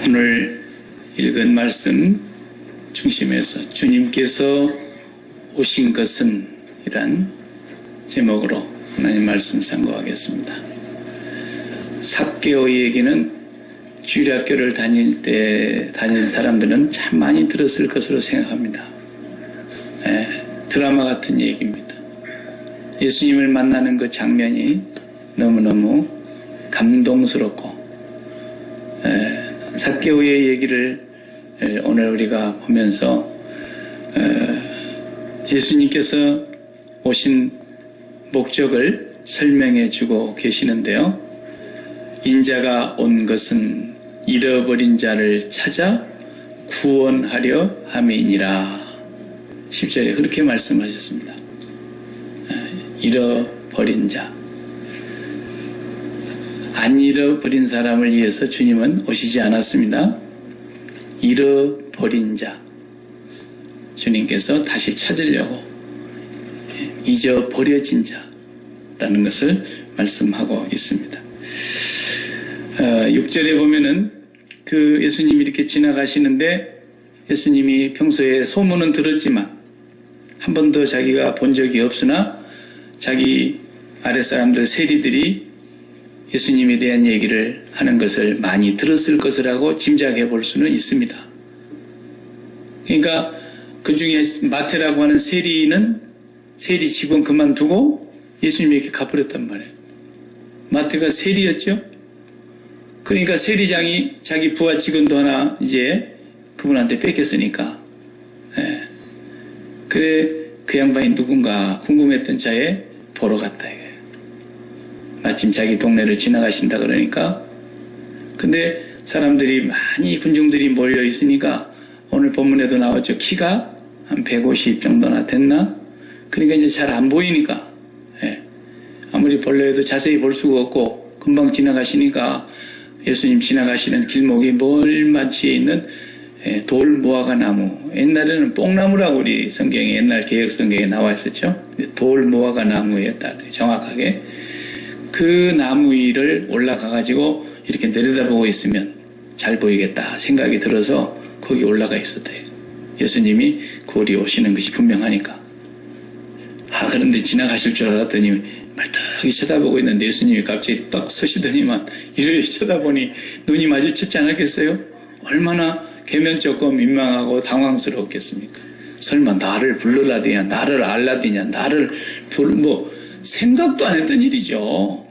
오늘 읽은 말씀 중심에서 주님께서 오신 것은 이란 제목으로 하나님 말씀 상고하겠습니다. 삭개오에게는 주일학교를 다닐 사람들은 참 많이 들었을 것으로 생각합니다. 드라마 같은 얘기입니다. 예수님을 만나는 그 장면이 너무너무 감동스럽고, 삭개오의 얘기를 오늘 우리가 보면서 예수님께서 오신 목적을 설명해 주고 계시는데요. 인자가 온 것은 잃어버린 자를 찾아 구원하려 함이니라. 10절에 그렇게 말씀하셨습니다. 잃어버린 자. 안 잃어버린 사람을 위해서 주님은 오시지 않았습니다. 잃어버린 자. 주님께서 다시 찾으려고 잊어버려진 자라는 것을 말씀하고 있습니다. 6절에 보면은 그 예수님이 이렇게 지나가시는데 예수님이 평소에 소문은 들었지만 한 번도 자기가 본 적이 없으나 자기 아랫사람들 세리들이 예수님에 대한 얘기를 하는 것을 많이 들었을 것이라고 짐작해 볼 수는 있습니다. 그러니까 그 중에 마태라고 하는 세리 직원 그만두고 예수님에게 가버렸단 말이에요. 마태가 세리였죠? 그러니까 세리장이 자기 부하 직원도 하나 이제 그분한테 뺏겼으니까. 그래, 그 양반이 누군가 궁금했던 차에 보러 갔다 이거예요. 마침 자기 동네를 지나가신다 그러니까. 근데 사람들이 많이 군중들이 몰려 있으니까 오늘 본문에도 나왔죠. 키가 한 150 정도나 됐나? 그러니까 이제 잘 안 보이니까. 아무리 보려해도 자세히 볼 수가 없고 금방 지나가시니까 예수님 지나가시는 길목에 멀마치에 있는 돌 무화과 나무. 옛날에는 뽕나무라고 우리 성경에 옛날 개혁 성경에 나와 있었죠. 돌 무화과 나무였다. 정확하게. 그 나무 위를 올라가가지고 이렇게 내려다보고 있으면 잘 보이겠다 생각이 들어서 거기 올라가 있었대요. 예수님이 거기 오시는 것이 분명하니까. 그런데 지나가실 줄 알았더니 말떡이 쳐다보고 있는데 예수님이 갑자기 딱 서시더니만 이렇게 쳐다보니 눈이 마주쳤지 않았겠어요? 얼마나 개면쩍고 민망하고 당황스러웠겠습니까? 설마 나를 불러라디냐, 나를 알라디냐, 나를 생각도 안 했던 일이죠.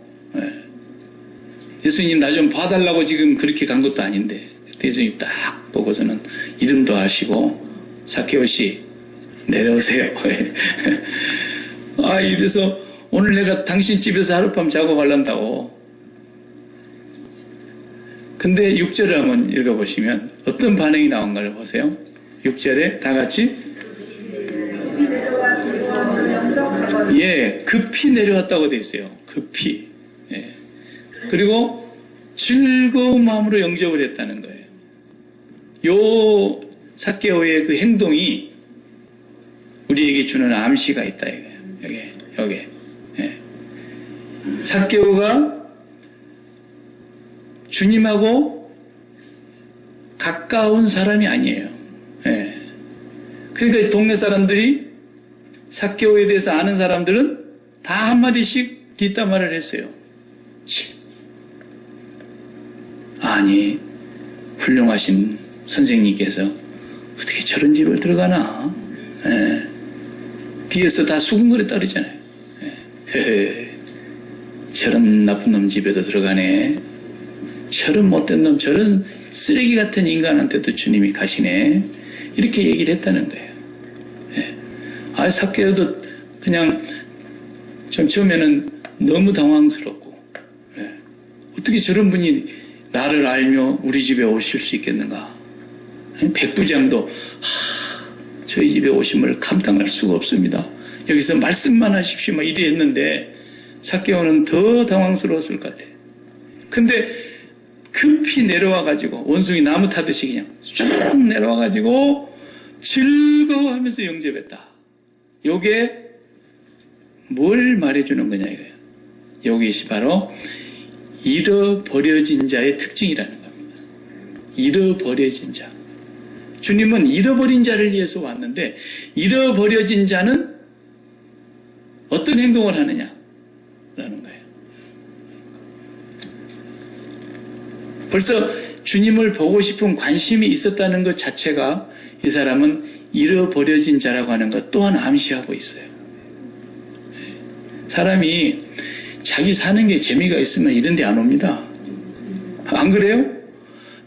예수님 나 좀 봐달라고 지금 그렇게 간 것도 아닌데 예수님 딱 보고서는 이름도 아시고 삭개오 씨 내려오세요. 이래서 오늘 내가 당신 집에서 하룻밤 자고 갈란다고. 근데 6절을 한번 읽어보시면 어떤 반응이 나온가를 보세요. 6절에 다 같이 급히 내려왔다고 돼 있어요. 급히. 그리고 즐거운 마음으로 영접을 했다는 거예요. 요 삭개오의 그 행동이 우리에게 주는 암시가 있다 이거예요. 여기. 삭개오가 주님하고 가까운 사람이 아니에요. 그러니까 동네 사람들이 삭개오에 대해서 아는 사람들은 다 한마디씩 뒷담화를 했어요. 아니, 훌륭하신 선생님께서 어떻게 저런 집을 들어가나? 뒤에서 다 수군거렸다 그러잖아요. 저런 나쁜 놈 집에도 들어가네. 저런 못된 놈, 저런 쓰레기 같은 인간한테도 주님이 가시네. 이렇게 얘기를 했다는 거예요. 삭개오도 그냥 좀 처음에는 너무 당황스럽고, 어떻게 저런 분이 나를 알며 우리 집에 오실 수 있겠는가? 백부장도 저희 집에 오심을 감당할 수가 없습니다. 여기서 말씀만 하십시오. 막 이래 했는데 삭개오는 더 당황스러웠을 것 같아요. 근데 급히 내려와가지고 원숭이 나무 타듯이 그냥 쫙 내려와가지고 즐거워하면서 영접했다. 요게 뭘 말해주는 거냐 이거예요. 이것이 바로 잃어버려진 자의 특징이라는 겁니다. 잃어버려진 자. 주님은 잃어버린 자를 위해서 왔는데 잃어버려진 자는 어떤 행동을 하느냐라는 거예요. 벌써 주님을 보고 싶은 관심이 있었다는 것 자체가 이 사람은 잃어버려진 자라고 하는 것 또한 암시하고 있어요. 사람이 자기 사는 게 재미가 있으면 이런 데 안 옵니다. 안 그래요?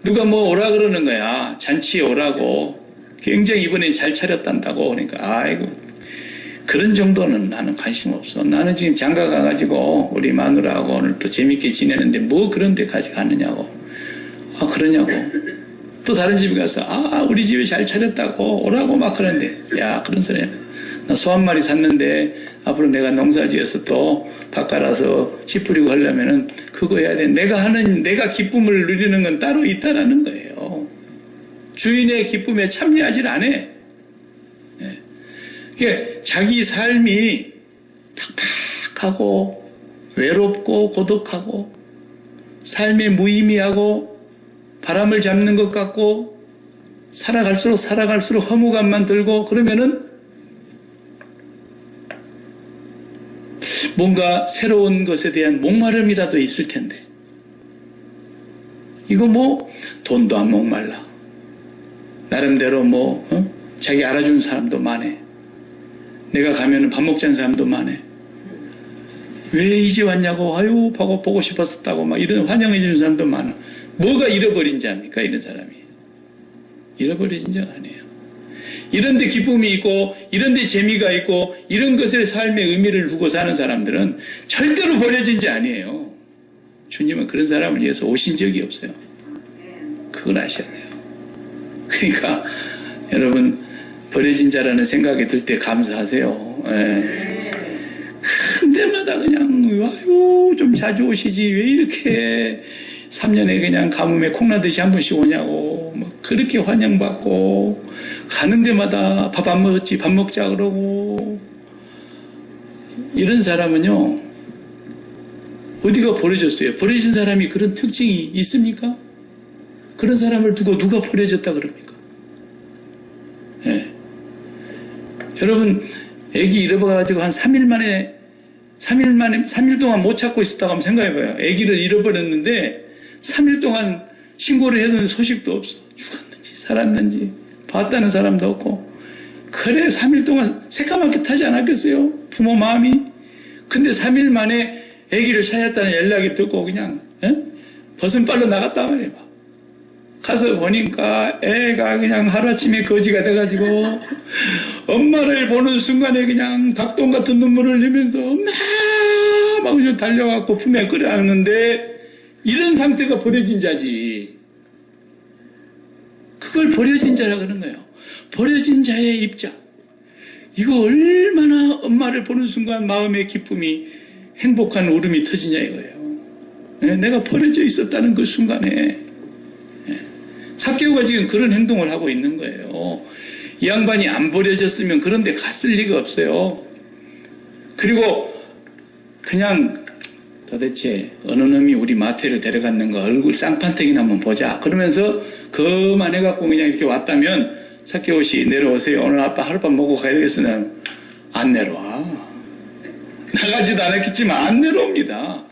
누가 뭐 오라 그러는 거야. 잔치에 오라고. 굉장히 이번엔 잘 차렸단다고. 그러니까 아이고 그런 정도는 나는 관심 없어. 나는 지금 장가 가가지고 우리 마누라하고 오늘 또 재밌게 지내는데 뭐 그런 데까지 가느냐고. 아 그러냐고. 또 다른 집에 가서 우리 집에 잘 차렸다고 오라고 막 그러는데 야 그런 소리 나 소 한 마리 샀는데 앞으로 내가 농사지어서 또 밥 갈아서 씨 뿌리고 하려면은 그거 해야 돼. 내가 기쁨을 누리는 건 따로 있다라는 거예요. 주인의 기쁨에 참여하질 않아. 네. 그러니까 자기 삶이 팍팍하고 외롭고 고독하고 삶에 무의미하고 바람을 잡는 것 같고 살아갈수록 허무감만 들고 그러면은 뭔가 새로운 것에 대한 목마름이라도 있을 텐데 이거 뭐 돈도 안 목말라. 나름대로 뭐 자기 알아주는 사람도 많네. 내가 가면은 밥 먹자는 사람도 많네. 왜 이제 왔냐고 아유 보고 싶었었다고 막 이런 환영해 주는 사람도 많아. 뭐가 잃어버린 자입니까 이런 사람이. 잃어버린 자가 아니에요. 이런 데 기쁨이 있고 이런 데 재미가 있고 이런 것에 삶의 의미를 두고 사는 사람들은 절대로 버려진 자 아니에요. 주님은 그런 사람을 위해서 오신 적이 없어요. 그걸 아셔야 돼요. 그러니까 여러분 버려진 자라는 생각이 들 때 감사하세요. 큰 데마다 그냥 아유 좀 자주 오시지 왜 이렇게 3년에 그냥 가뭄에 콩나듯이 한 번씩 오냐고 막 그렇게 환영받고 가는 데마다 밥 안 먹었지 밥 먹자 그러고 이런 사람은요 어디가 버려졌어요? 버려진 사람이 그런 특징이 있습니까? 그런 사람을 두고 누가 버려졌다 그럽니까? 예. 여러분 애기 잃어버려가지고 한 3일 동안 못 찾고 있었다고 한번 생각해봐요. 애기를 잃어버렸는데 3일 동안 신고를 했는데 소식도 없어. 죽었는지 살았는지 봤다는 사람도 없고 그래 3일 동안 새까맣게 타지 않았겠어요? 부모 마음이. 근데 3일 만에 애기를 찾았다는 연락이 듣고 그냥 벗은발로 나갔단 말이에요. 가서 보니까 애가 그냥 하루아침에 거지가 돼가지고 엄마를 보는 순간에 그냥 닭똥 같은 눈물을 흘리면서 엄마 막 달려갖고 품에 끌어안는데 이런 상태가 버려진 자지. 그걸 버려진 자라 그러는 거예요. 버려진 자의 입장. 이거 얼마나 엄마를 보는 순간 마음의 기쁨이 행복한 울음이 터지냐 이거예요. 내가 버려져 있었다는 그 순간에 삭개오가 지금 그런 행동을 하고 있는 거예요. 이 양반이 안 버려졌으면 그런 데 갔을 리가 없어요. 그리고 그냥 도대체 어느 놈이 우리 마태를 데려갔는가 얼굴 쌍판택이나 한번 보자 그러면서 그만해갖고 그냥 이렇게 왔다면 삭개오씨 내려오세요. 오늘 아빠 하룻밤 먹고 가야 되겠으나 안 내려와. 나가지도 않았겠지만 안 내려옵니다.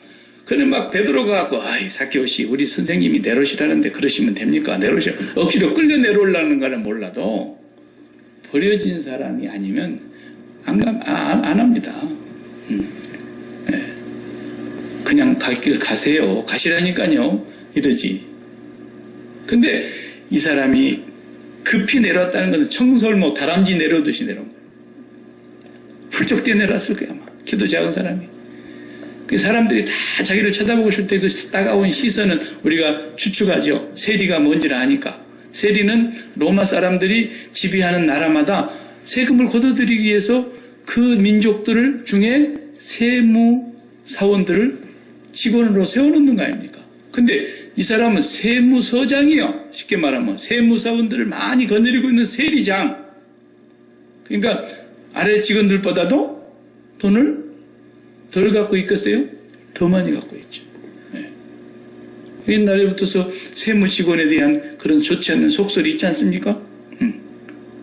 그래 막 베드로가 갖고 아이 삭개오씨 우리 선생님이 내려오시라는데 그러시면 됩니까? 내려오셔. 억지로 끌려 내려오려는 거는 몰라도 버려진 사람이 아니면 안 합니다. 네. 그냥 갈 길 가세요. 가시라니까요. 이러지. 근데 이 사람이 급히 내려왔다는 것은 청설모 다람쥐 내려오듯이 내려온 거예요. 훌쩍 뛰어 내려왔을 거야 아마. 키도 작은 사람이. 그 사람들이 다 자기를 쳐다보고 있을 때 그 따가운 시선은 우리가 추측하죠. 세리가 뭔지를 아니까. 세리는 로마 사람들이 지배하는 나라마다 세금을 걷어들이기 위해서 그 민족들 중에 세무사원들을 직원으로 세워놓는 거 아닙니까? 근데 이 사람은 세무서장이요. 쉽게 말하면 세무사원들을 많이 거느리고 있는 세리장. 그러니까 아래 직원들보다도 돈을 덜 갖고 있겠어요? 더 많이 갖고 있죠. 네. 옛날에부터서 세무 직원에 대한 그런 좋지 않는 속설이 있지 않습니까?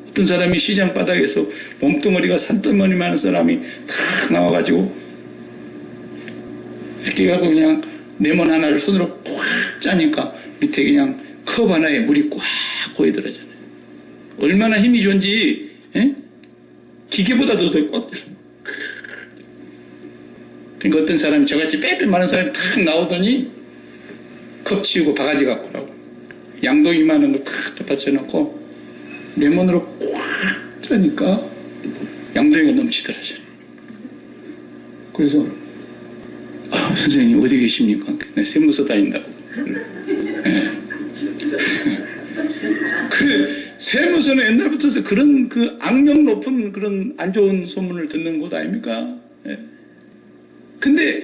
어떤 사람이 시장 바닥에서 몸뚱어리가 산더머리 많은 사람이 탁 나와가지고 이렇게 하고 그냥 레몬 하나를 손으로 꽉 짜니까 밑에 그냥 컵 하나에 물이 꽉 고여들어잖아요. 얼마나 힘이 좋은지, 예? 기계보다도 더 꽉. 그러니까 어떤 사람이 저같이 빼빼 마른 사람이 탁 나오더니 컵 치우고 바가지 갖고 오라고. 양동 이만한 거 탁 덮어쳐놓고 레몬으로 꽉 짜니까 양동이가 넘치더라고요. 그래서 선생님 어디 계십니까? 네, 세무서 다닌다고. 네. 그 세무서는 옛날부터 그런 그 악명 높은 그런 안 좋은 소문을 듣는 곳 아닙니까? 네. 근데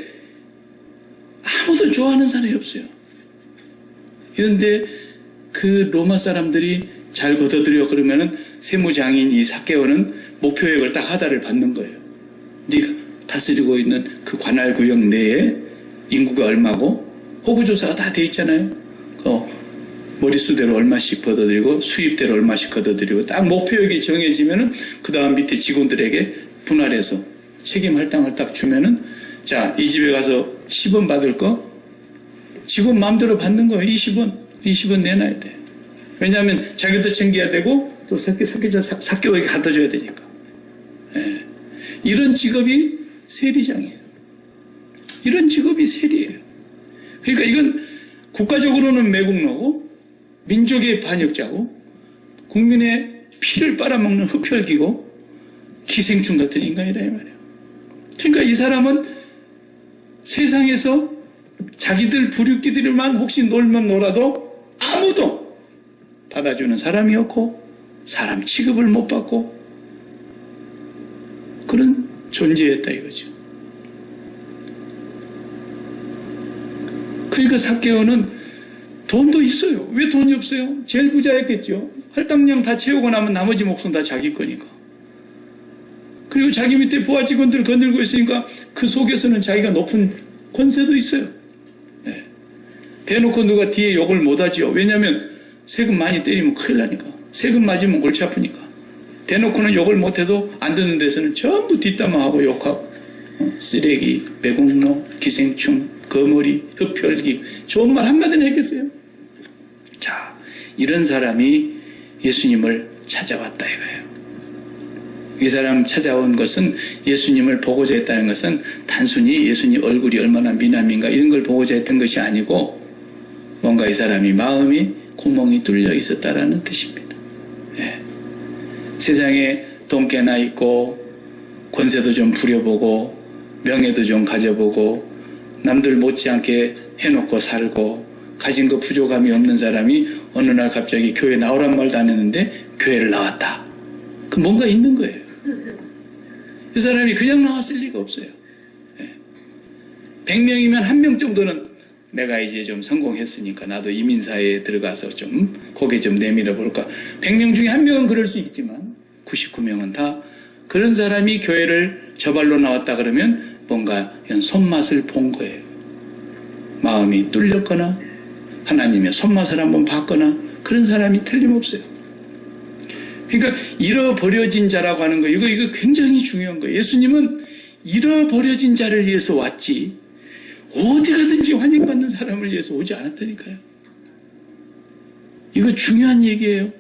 아무도 좋아하는 사람이 없어요. 그런데 그 로마 사람들이 잘 걷어들여 그러면은 세무장인 이 삭개오는 목표액을 딱 하다를 받는 거예요. 네가 다스리고 있는 그 관할 구역 내에 인구가 얼마고 호구조사가 다 돼 있잖아요. 머릿수대로 얼마씩 걷어들이고 수입대로 얼마씩 걷어들이고 딱 목표액이 정해지면은 그 다음 밑에 직원들에게 분할해서 책임 할당을 딱 주면은 자, 이 집에 가서 10원 받을 거 직원 마음대로 받는 거예요. 20원 내놔야 돼. 왜냐하면 자기도 챙겨야 되고 또 삭개오에게 갖다 줘야 되니까. 예. 이런 직업이 세리장이에요. 이런 직업이 세리예요. 그러니까 이건 국가적으로는 매국노고 민족의 반역자고 국민의 피를 빨아먹는 흡혈귀고 기생충 같은 인간이라 이 말이에요. 그러니까 이 사람은 세상에서 자기들 부류끼들만 혹시 놀면 놀아도 아무도 받아주는 사람이었고 사람 취급을 못 받고 그런 존재였다 이거죠. 그러니까 삭개오는 돈도 있어요. 왜 돈이 없어요? 제일 부자였겠죠. 할당량 다 채우고 나면 나머지 목숨 다 자기 거니까. 그리고 자기 밑에 부하 직원들 거느리고 있으니까 그 속에서는 자기가 높은 권세도 있어요. 네. 대놓고 누가 뒤에 욕을 못하죠. 왜냐하면 세금 많이 때리면 큰일 나니까. 세금 맞으면 골치 아프니까. 대놓고는 욕을 못해도 안 듣는 데서는 전부 뒷담화하고 욕하고 쓰레기, 매국노, 기생충, 거머리, 흡혈귀 좋은 말 한마디는 했겠어요? 자, 이런 사람이 예수님을 찾아왔다 이거예요. 이 사람 찾아온 것은 예수님을 보고자 했다는 것은 단순히 예수님 얼굴이 얼마나 미남인가 이런 걸 보고자 했던 것이 아니고 뭔가 이 사람이 마음이 구멍이 뚫려 있었다라는 뜻입니다. 예. 세상에 돈 꽤나 있고 권세도 좀 부려보고 명예도 좀 가져보고 남들 못지않게 해놓고 살고 가진 거 부족함이 없는 사람이 어느 날 갑자기 교회 나오란 말도 안 했는데 교회를 나왔다. 그 뭔가 있는 거예요. 이 사람이 그냥 나왔을 리가 없어요. 100명이면 1명 정도는 내가 이제 좀 성공했으니까 나도 이민사회에 들어가서 좀 고개 좀 내밀어 볼까. 100명 중에 1명은 그럴 수 있지만 99명은 다 그런 사람이 교회를 저발로 나왔다 그러면 뭔가 이런 손맛을 본 거예요. 마음이 뚫렸거나 하나님의 손맛을 한번 봤거나 그런 사람이 틀림없어요. 그러니까 잃어버려진 자라고 하는 거 이거 굉장히 중요한 거예요. 예수님은 잃어버려진 자를 위해서 왔지 어디 가든지 환영받는 사람을 위해서 오지 않았다니까요. 이거 중요한 얘기예요.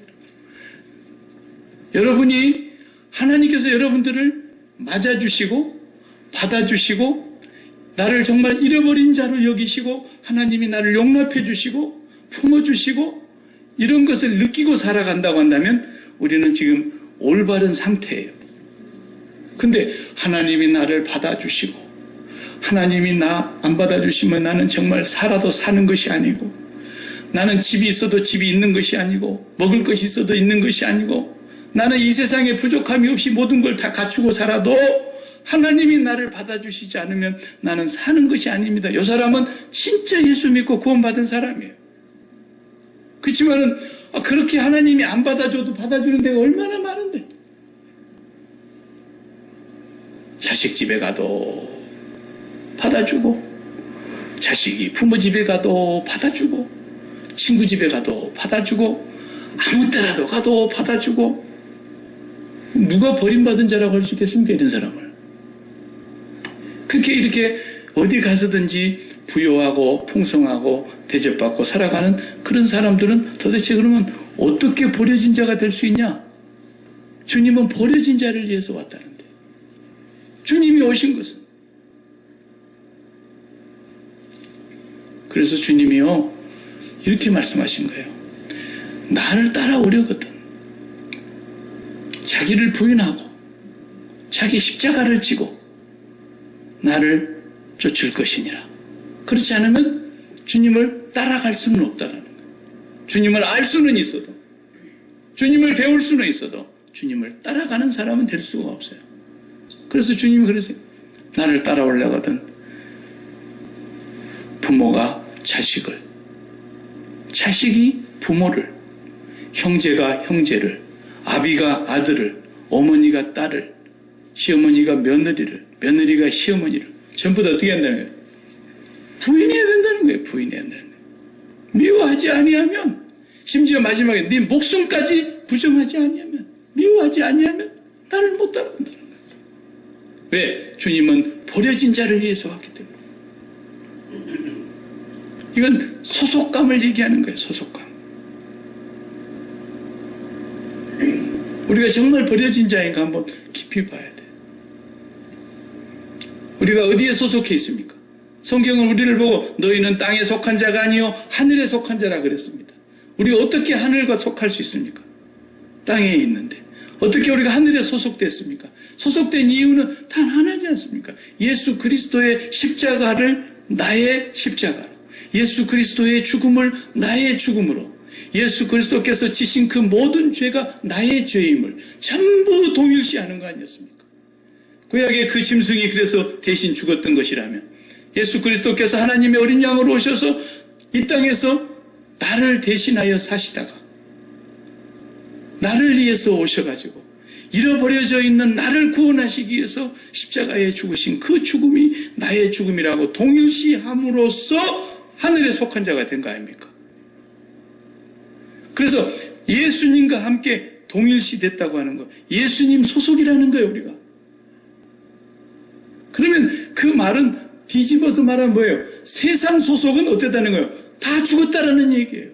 여러분이 하나님께서 여러분들을 맞아주시고 받아주시고 나를 정말 잃어버린 자로 여기시고 하나님이 나를 용납해 주시고 품어주시고 이런 것을 느끼고 살아간다고 한다면 우리는 지금 올바른 상태예요. 근데 하나님이 나를 받아주시고 하나님이 나 안 받아주시면 나는 정말 살아도 사는 것이 아니고 나는 집이 있어도 집이 있는 것이 아니고 먹을 것이 있어도 있는 것이 아니고 나는 이 세상에 부족함이 없이 모든 걸 다 갖추고 살아도 하나님이 나를 받아주시지 않으면 나는 사는 것이 아닙니다. 이 사람은 진짜 예수 믿고 구원받은 사람이에요. 그렇지만은 그렇게 하나님이 안 받아줘도 받아주는 데가 얼마나 많은데 자식 집에 가도 받아주고 자식이 부모 집에 가도 받아주고, 친구 집에 가도 받아주고, 아무 때라도 가도 받아주고, 누가 버림받은 자라고 할 수 있겠습니까? 이런 사람을. 그렇게 이렇게 어디 가서든지 부유하고 풍성하고 대접받고 살아가는 그런 사람들은 도대체 그러면 어떻게 버려진 자가 될 수 있냐? 주님은 버려진 자를 위해서 왔다는데. 주님이 오신 것은. 그래서 주님이요, 이렇게 말씀하신 거예요. 나를 따라오려거든 자기를 부인하고 자기 십자가를 지고 나를 쫓을 것이니라. 그렇지 않으면 주님을 따라갈 수는 없다라는 거예요. 주님을 알 수는 있어도, 주님을 배울 수는 있어도 주님을 따라가는 사람은 될 수가 없어요. 그래서 주님이 그러세요. 나를 따라오려거든 부모가 자식을, 자식이 부모를, 형제가 형제를, 아비가 아들을, 어머니가 딸을, 시어머니가 며느리를, 며느리가 시어머니를 전부 다 어떻게 한다는 거예요? 부인해야 된다는 거예요. 부인해야 된다는 거예요. 미워하지 아니하면, 심지어 마지막에 네 목숨까지 부정하지 아니하면, 미워하지 아니하면 나를 못 따라간다는 거예요. 왜? 주님은 버려진 자를 위해서 왔기 때문에. 이건 소속감을 얘기하는 거예요. 소속감. 우리가 정말 버려진 자인가 한번 깊이 봐야 돼. 우리가 어디에 소속해 있습니까? 성경은 우리를 보고 너희는 땅에 속한 자가 아니요 하늘에 속한 자라 그랬습니다. 우리가 어떻게 하늘과 속할 수 있습니까? 땅에 있는데 어떻게 우리가 하늘에 소속됐습니까? 소속된 이유는 단 하나지 않습니까? 예수 그리스도의 십자가를 나의 십자가로, 예수 그리스도의 죽음을 나의 죽음으로, 예수 그리스도께서 지신 그 모든 죄가 나의 죄임을 전부 동일시하는 거 아니었습니까? 구약의 그 짐승이 그래서 대신 죽었던 것이라면 예수 그리스도께서 하나님의 어린 양으로 오셔서 이 땅에서 나를 대신하여 사시다가 나를 위해서 오셔가지고 잃어버려져 있는 나를 구원하시기 위해서 십자가에 죽으신 그 죽음이 나의 죽음이라고 동일시함으로써 하늘에 속한 자가 된 거 아닙니까? 그래서 예수님과 함께 동일시됐다고 하는 거, 예수님 소속이라는 거예요, 우리가. 그러면 그 말은 뒤집어서 말하면 뭐예요? 세상 소속은 어땠다는 거예요? 다 죽었다라는 얘기예요.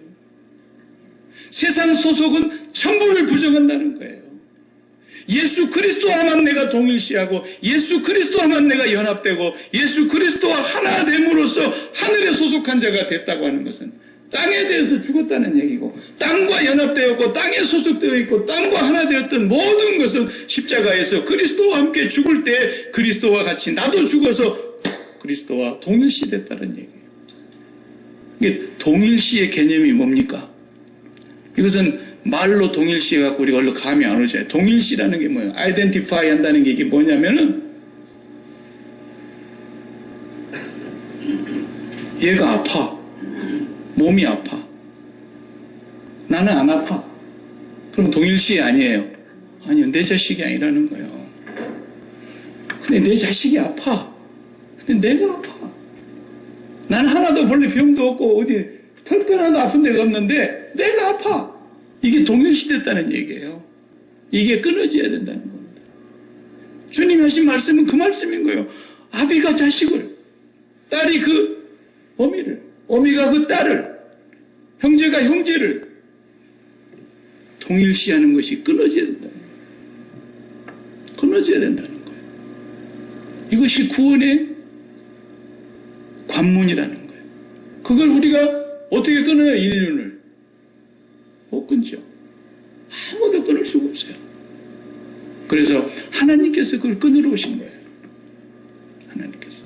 세상 소속은 천부를 부정한다는 거예요. 예수 그리스도와만 내가 동일시하고 예수 그리스도와만 내가 연합되고 예수 그리스도와 하나 됨으로써 하늘에 소속한 자가 됐다고 하는 것은 땅에 대해서 죽었다는 얘기고, 땅과 연합되었고 땅에 소속되어 있고 땅과 하나 되었던 모든 것은 십자가에서 그리스도와 함께 죽을 때 그리스도와 같이 나도 죽어서 그리스도와 동일시 됐다는 얘기예요. 이게 동일시의 개념이 뭡니까? 이것은 말로 동일시해갖고 우리가 얼른 감이 안 오잖아요. 동일시라는 게 뭐예요? 아이덴티파이 한다는 게 이게 뭐냐면은 얘가 아파. 몸이 아파. 나는 안 아파. 그럼 동일시 아니에요? 아니요. 내 자식이 아니라는 거예요. 근데 내 자식이 아파. 근데 내가 아파. 나는 하나도 본래 병도 없고 어디 털건 하나도 아픈 데가 없는데 내가 아파. 이게 동일시됐다는 얘기예요. 이게 끊어져야 된다는 겁니다. 주님이 하신 말씀은 그 말씀인 거예요. 아비가 자식을, 딸이 그 어미를, 어미가 그 딸을, 형제가 형제를 동일시하는 것이 끊어져야 된다는 거예요. 끊어져야 된다는 거예요. 이것이 구원의 관문이라는 거예요. 그걸 우리가 어떻게 끊어요? 인륜을 못 끊죠. 아무도 끊을 수가 없어요. 그래서 하나님께서 그걸 끊으러 오신 거예요. 하나님께서.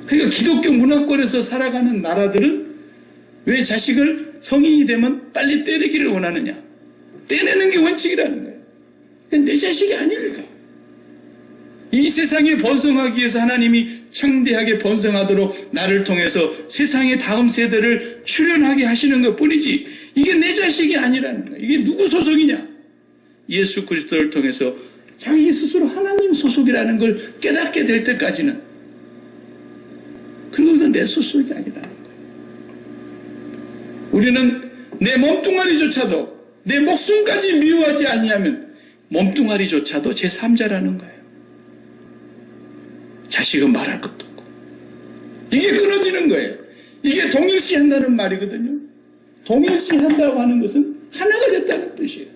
그러니까 기독교 문화권에서 살아가는 나라들은 왜 자식을 성인이 되면 빨리 때리기를 원하느냐? 떼내는 게 원칙이라는 거예요. 내 자식이 아닐까? 이 세상에 번성하기 위해서 하나님이 창대하게 번성하도록 나를 통해서 세상의 다음 세대를 출현하게 하시는 것 뿐이지 이게 내 자식이 아니라는 거예요. 이게 누구 소속이냐? 예수 그리스도를 통해서 자기 스스로 하나님 소속이라는 걸 깨닫게 될 때까지는, 그리고 내 소속이 아니라는 거예요. 우리는 내 몸뚱아리조차도 내 목숨까지 미워하지 아니하면 몸뚱아리조차도 제3자라는 거예요. 자식은 말할 것도 없고. 이게 끊어지는 거예요. 이게 동일시한다는 말이거든요. 동일시한다고 하는 것은 하나가 됐다는 뜻이에요.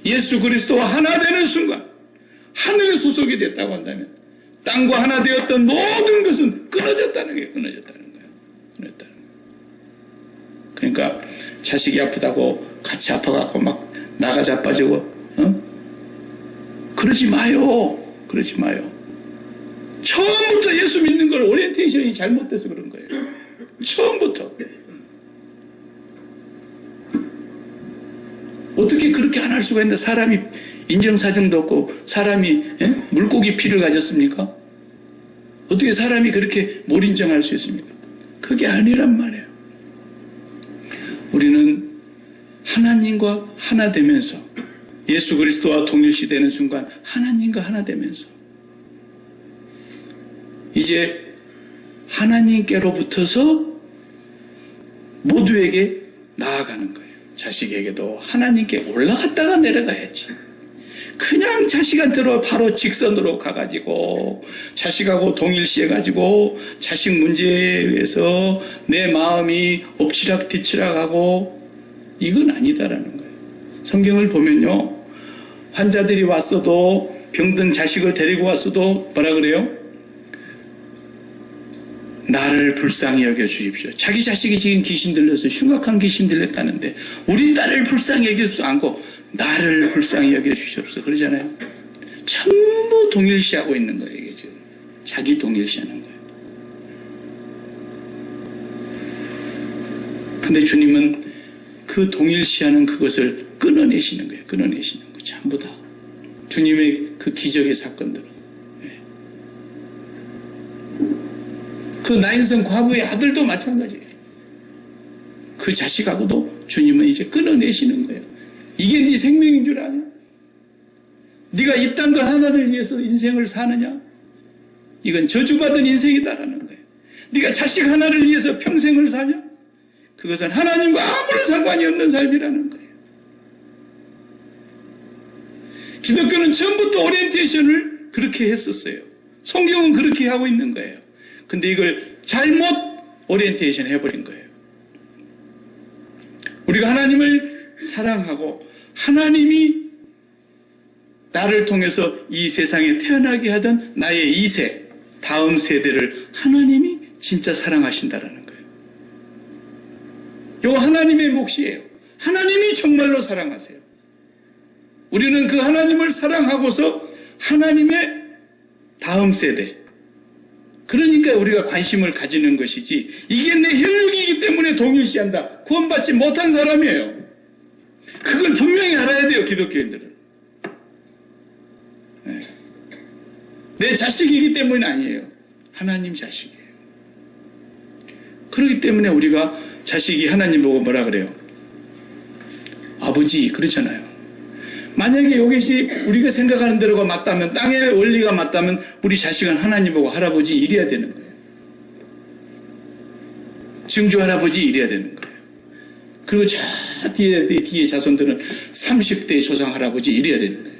예수 그리스도와 하나 되는 순간 하늘의 소속이 됐다고 한다면 땅과 하나 되었던 모든 것은 끊어졌다는 거예요. 끊어졌다는 거예요. 끊어졌다는 거예요. 그러니까 자식이 아프다고 같이 아파갖고 막 나가 자빠지고 그러지 마요. 그러지 마요. 처음부터 예수 믿는 걸 오리엔테이션이 잘못돼서 그런 거예요. 처음부터. 어떻게 그렇게 안 할 수가 있나? 사람이 인정사정도 없고 사람이 물고기 피를 가졌습니까? 어떻게 사람이 그렇게 못 인정할 수 있습니까? 그게 아니란 말이에요. 우리는 하나님과 하나 되면서 예수 그리스도와 동일시되는 순간 하나님과 하나 되면서 이제 하나님께로부터서 모두에게 나아가는 거예요. 자식에게도 하나님께 올라갔다가 내려가야지. 그냥 자식한테로 바로 직선으로 가가지고 자식하고 동일시해가지고 자식 문제에 의해서 내 마음이 엎치락뒤치락하고 이건 아니다라는 거예요. 성경을 보면요, 환자들이 왔어도 병든 자식을 데리고 왔어도 뭐라 그래요? 나를 불쌍히 여겨주십시오. 자기 자식이 지금 귀신 들려서 흉악한 귀신 들렸다는데 우리 딸을 불쌍히 여겨주지 않고 나를 불쌍히 여겨주시옵소서 그러잖아요. 전부 동일시하고 있는 거예요. 이게 지금 자기 동일시하는 거예요. 근데 주님은 그 동일시하는 그것을 끊어내시는 거예요. 끊어내시는 거 전부 다. 주님의 그 기적의 사건들은 그 나인성 과부의 아들도 마찬가지예요. 그 자식하고도 주님은 이제 끊어내시는 거예요. 이게 네 생명인 줄 아냐? 네가 이 땅 그 하나를 위해서 인생을 사느냐? 이건 저주받은 인생이다라는 거예요. 네가 자식 하나를 위해서 평생을 사냐? 그것은 하나님과 아무런 상관이 없는 삶이라는 거예요. 기독교는 처음부터 오리엔테이션을 그렇게 했었어요. 성경은 그렇게 하고 있는 거예요. 근데 이걸 잘못 오리엔테이션 해버린 거예요. 우리가 하나님을 사랑하고 하나님이 나를 통해서 이 세상에 태어나게 하던 나의 2세, 다음 세대를 하나님이 진짜 사랑하신다라는 거예요. 이거 하나님의 몫이에요. 하나님이 정말로 사랑하세요. 우리는 그 하나님을 사랑하고서 하나님의 다음 세대, 그러니까 우리가 관심을 가지는 것이지 이게 내 혈육이기 때문에 동일시한다. 구원받지 못한 사람이에요. 그걸 분명히 알아야 돼요. 기독교인들은. 네. 내 자식이기 때문은 아니에요. 하나님 자식이에요. 그렇기 때문에 우리가 자식이 하나님 보고 뭐라 그래요? 아버지 그러잖아요. 만약에 이것이 우리가 생각하는 대로가 맞다면, 땅의 원리가 맞다면 우리 자식은 하나님 보고 할아버지 이래야 되는 거예요. 증조 할아버지 이래야 되는 거예요. 그리고 저 뒤에 자손들은 30대 조상 할아버지 이래야 되는 거예요.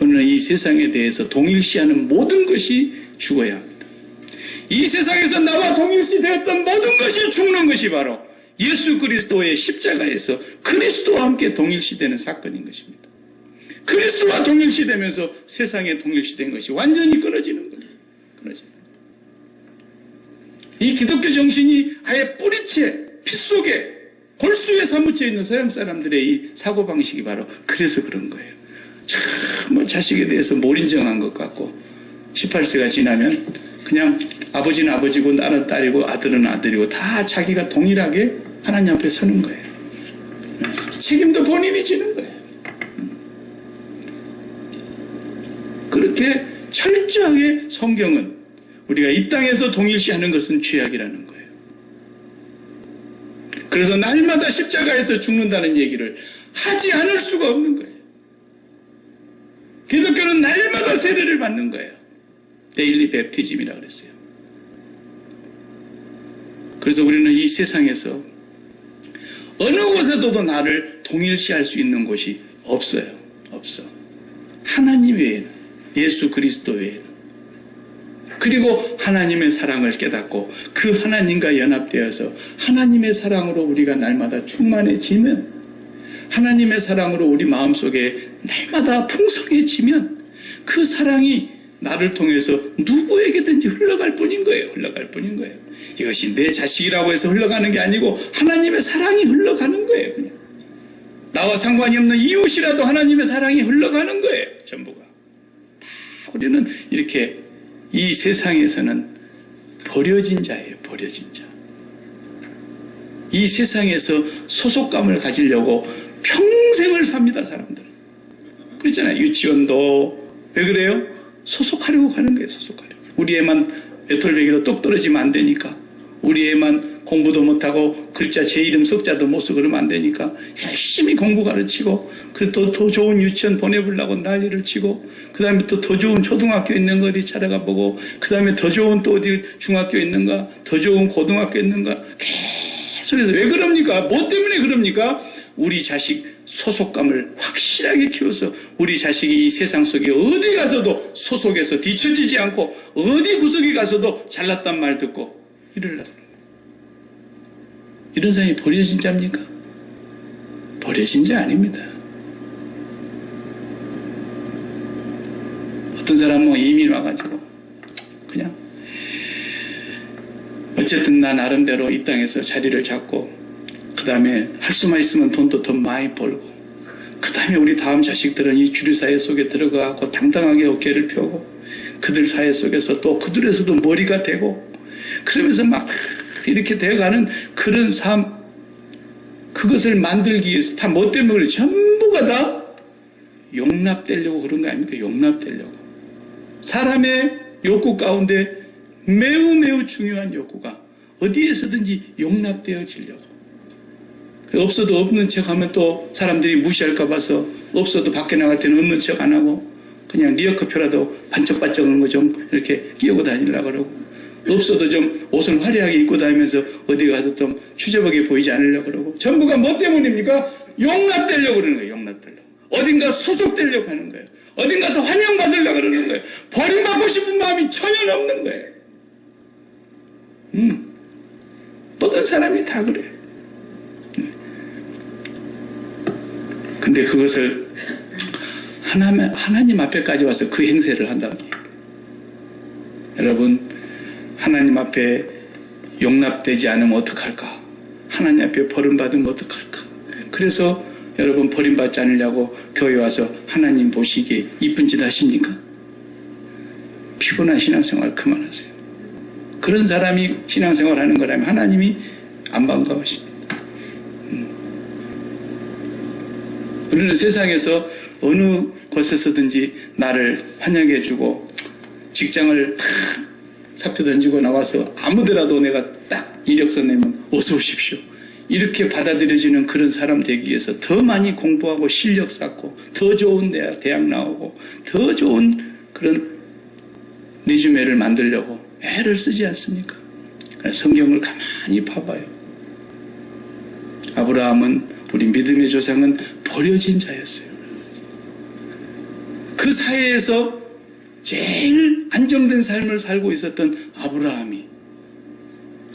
오늘은 이 세상에 대해서 동일시하는 모든 것이 죽어야 합니다. 이 세상에서 나와 동일시 되었던 모든 것이 죽는 것이 바로 예수 그리스도의 십자가에서 그리스도와 함께 동일시되는 사건인 것입니다. 그리스도와 동일시되면서 세상에 동일시된 것이 완전히 끊어지는 거예요. 끊어지는 거예요. 이 기독교 정신이 아예 뿌리채 피 속에 골수에 사무쳐 있는 서양 사람들의 이 사고방식이 바로 그래서 그런 거예요. 참 자식에 대해서 못 인정한 것 같고 18세가 지나면 그냥 아버지는 아버지고 나는 딸이고 아들은 아들이고 다 자기가 동일하게 하나님 앞에 서는 거예요. 책임도 본인이 지는 거예요. 그렇게 철저하게 성경은 우리가 이 땅에서 동일시하는 것은 죄악이라는 거예요. 그래서 날마다 십자가에서 죽는다는 얘기를 하지 않을 수가 없는 거예요. 기독교는 날마다 세례를 받는 거예요. 데일리 베프티즘이라고 그랬어요. 그래서 우리는 이 세상에서 어느 곳에도 나를 동일시할 수 있는 곳이 없어요. 없어. 하나님 외에는, 예수 그리스도 외에는. 그리고 하나님의 사랑을 깨닫고 그 하나님과 연합되어서 하나님의 사랑으로 우리가 날마다 충만해지면, 하나님의 사랑으로 우리 마음속에 날마다 풍성해지면 그 사랑이 나를 통해서 누구에게든지 흘러갈 뿐인 거예요. 흘러갈 뿐인 거예요. 이것이 내 자식이라고 해서 흘러가는 게 아니고 하나님의 사랑이 흘러가는 거예요. 그냥 나와 상관이 없는 이웃이라도 하나님의 사랑이 흘러가는 거예요. 전부가. 다 우리는 이렇게 이 세상에서는 버려진 자예요. 버려진 자. 이 세상에서 소속감을 가지려고 평생을 삽니다. 사람들은. 그렇잖아요. 유치원도 왜 그래요? 소속하려고 가는 거예요. 소속하려고. 우리 애만 애톨배기로 똑 떨어지면 안 되니까, 우리 애만 공부도 못하고 글자 제 이름 석자도 못 쓰고 그러면 안 되니까 열심히 공부 가르치고, 그리고 더 좋은 유치원 보내보려고 난리를 치고, 그 다음에 또 더 좋은 초등학교 있는 거 어디 찾아가 보고, 그 다음에 더 좋은 또 어디 중학교 있는가, 더 좋은 고등학교 있는가, 계속해서. 왜 그럽니까? 뭐 때문에 그럽니까? 우리 자식 소속감을 확실하게 키워서 우리 자식이 이 세상 속에 어디 가서도 소속에서 뒤처지지 않고 어디 구석에 가서도 잘났단 말 듣고 이러려고. 이런 사람이 버려진 자입니까? 버려진 자 아닙니다. 어떤 사람은 이민 와가지고 그냥 어쨌든 나 나름대로 이 땅에서 자리를 잡고, 그 다음에 할 수만 있으면 돈도 더 많이 벌고, 그 다음에 우리 다음 자식들은 이 주류 사회 속에 들어가고 당당하게 어깨를 펴고 그들 사회 속에서 또 그들에서도 머리가 되고, 그러면서 막 이렇게 되어가는 그런 삶, 그것을 만들기 위해서 다 뭐 때문에 그래? 전부가 다 용납되려고 그런 거 아닙니까? 용납되려고. 사람의 욕구 가운데 매우 중요한 욕구가 어디에서든지 용납되어지려고. 없어도 없는 척 하면 또 사람들이 무시할까 봐서 없어도 밖에 나갈 때는 없는 척 안 하고 그냥 리어커표라도 반짝반짝 하는 거 좀 이렇게 끼우고 다니려고 그러고, 없어도 좀 옷을 화려하게 입고 다니면서 어디 가서 좀 추접하게 보이지 않으려고 그러고, 전부가 뭐 때문입니까? 용납되려고 그러는 거예요. 용납되려고. 어딘가 소속되려고 하는 거예요. 어딘가서 환영받으려고 그러는 거예요. 버림받고 싶은 마음이 전혀 없는 거예요. 모든 사람이 다 그래요. 근데 그것을 하나님 앞에까지 와서 그 행세를 한다는 거예요. 여러분, 하나님 앞에 용납되지 않으면 어떡할까? 하나님 앞에 버림받으면 어떡할까? 그래서 여러분, 버림받지 않으려고 교회 와서 하나님 보시기에 이쁜 짓 하십니까? 피곤한 신앙생활 그만하세요. 그런 사람이 신앙생활 하는 거라면 하나님이 안 반가워하십니다. 우리는 세상에서 어느 곳에서든지 나를 환영해주고, 직장을 탁 사표 던지고 나와서 아무데라도 내가 딱 이력서 내면 어서 오십시오, 이렇게 받아들여지는 그런 사람 되기 위해서 더 많이 공부하고 실력 쌓고 더 좋은 대학 나오고 더 좋은 그런 리주메를 만들려고 애를 쓰지 않습니까? 성경을 가만히 봐봐요. 아브라함은, 우리 믿음의 조상은 버려진 자였어요. 그 사회에서 제일 안정된 삶을 살고 있었던 아브라함이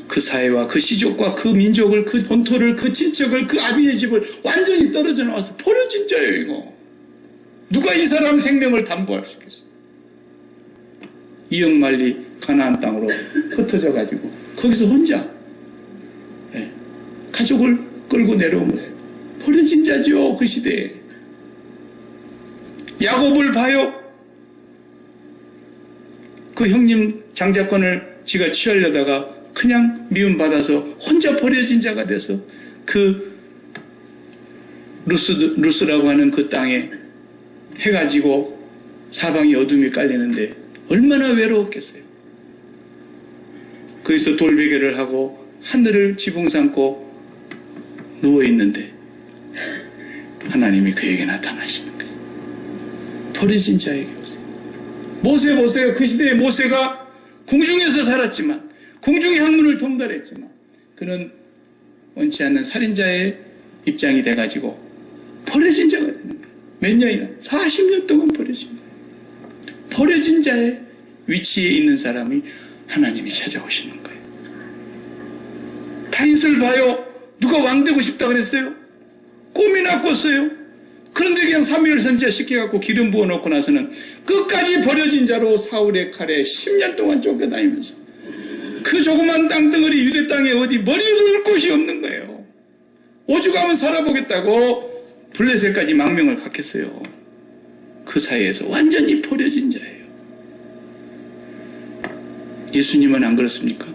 그 사회와 그 시족과 그 민족을, 그 본토를, 그 친척을, 그 아비의 집을 완전히 떨어져 나와서 버려진 자예요. 이거 누가 이 사람 생명을 담보할 수 있겠어요? 이역만리 가나안 땅으로 흩어져 가지고 거기서 혼자 가족을 끌고 내려온 거예요. 버려진 자죠. 그 시대에. 야곱을 봐요. 그 형님 장자권을 지가 취하려다가 그냥 미움받아서 혼자 버려진 자가 돼서 그 루스라고 하는 그 땅에 해가 지고 사방이 어둠이 깔리는데 얼마나 외로웠겠어요. 거기서 돌베개를 하고 하늘을 지붕 삼고 누워있는데 하나님이 그에게 나타나시는 거예요. 버려진 자에게 없어요. 모세가 그 시대의 모세가 궁중에서 살았지만, 궁중의 학문을 통달했지만, 그는 원치 않는 살인자의 입장이 돼가지고 버려진 자가 되는 거예요. 몇 년이나? 40년 동안 버려진 거예요. 버려진 자의 위치에 있는 사람이 하나님이 찾아오시는 거예요. 다윗을 봐요. 누가 왕 되고 싶다 그랬어요? 꿈이나 꿨어요. 그런데 그냥 사무엘 선지자 시켜갖고 기름 부어놓고 나서는 끝까지 버려진 자로 사울의 칼에 10년 동안 쫓겨다니면서 그 조그만 땅덩어리 유대 땅에 어디 머리 둘 곳이 없는 거예요. 오죽하면 살아보겠다고 블레셋까지 망명을 갔겠어요. 그 사이에서 완전히 버려진 자예요. 예수님은 안 그렇습니까?